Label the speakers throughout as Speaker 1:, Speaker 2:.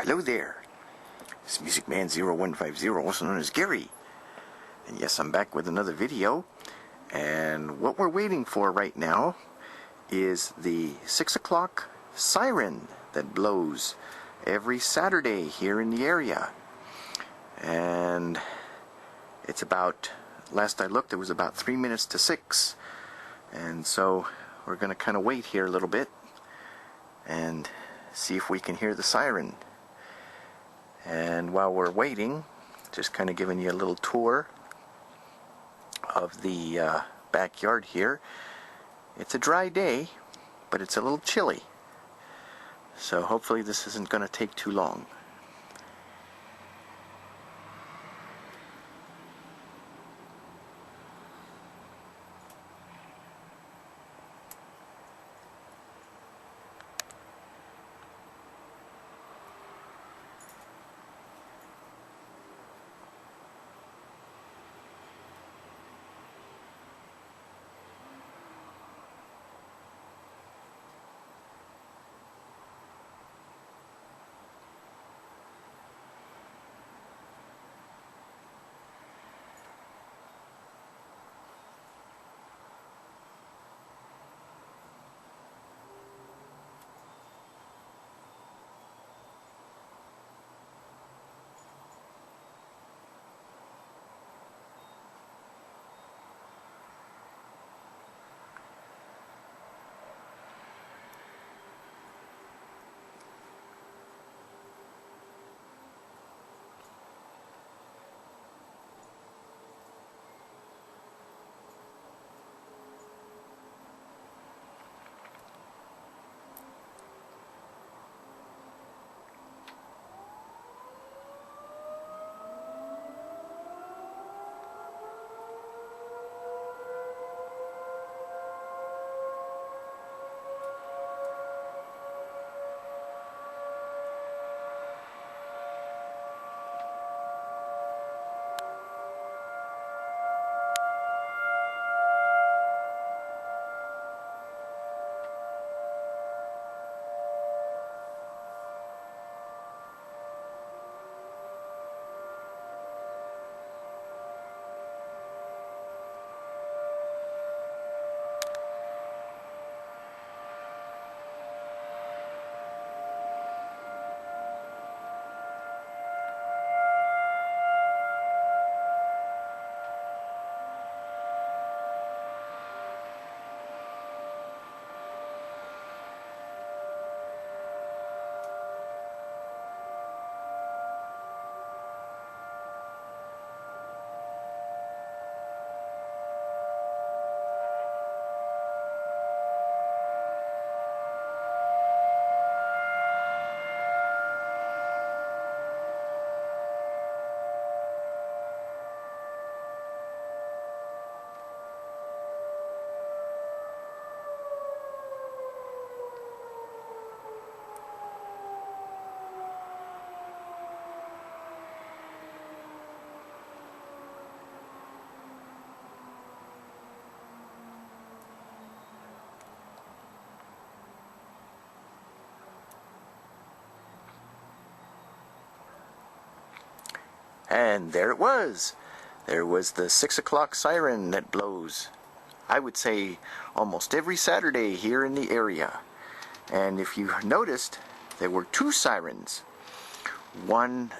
Speaker 1: Hello there. It's Music Man 0150, also known as Gary. And yes, I'm back with another video. And what we're waiting for right now is the 6 o'clock siren that blows every Saturday here in the area. And it's about, last I looked, it was about 3 minutes to 6. And so we're going to kind of wait here a little bit and see if we can hear the siren. And while we're waiting, just kind of giving you a little tour of the backyard here. It's a dry day, but it's a little chilly. So hopefully this isn't going to take too long. And there it was. There was the 6 o'clock siren that blows, I would say, almost every Saturday here in the area. And if you noticed, there were 2 sirens. One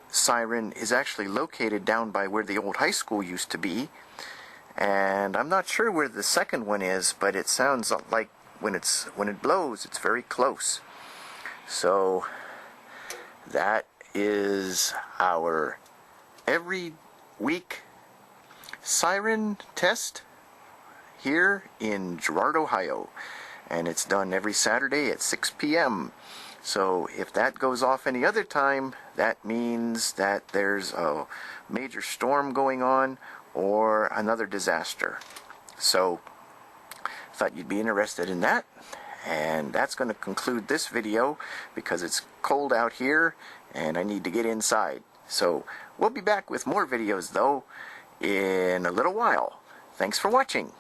Speaker 1: siren is actually located down by where the old high school used to be. And I'm not sure where the second one is, but it sounds like when it blows, it's very close. So that is our every week siren test here in Girard, Ohio. And it's done every Saturday at 6 p.m. So if that goes off any other time, that means that there's a major storm going on or another disaster. So I thought you'd be interested in that. And that's going to conclude this video because it's cold out here and I need to get inside. So we'll be back with more videos though in a little while. Thanks for watching.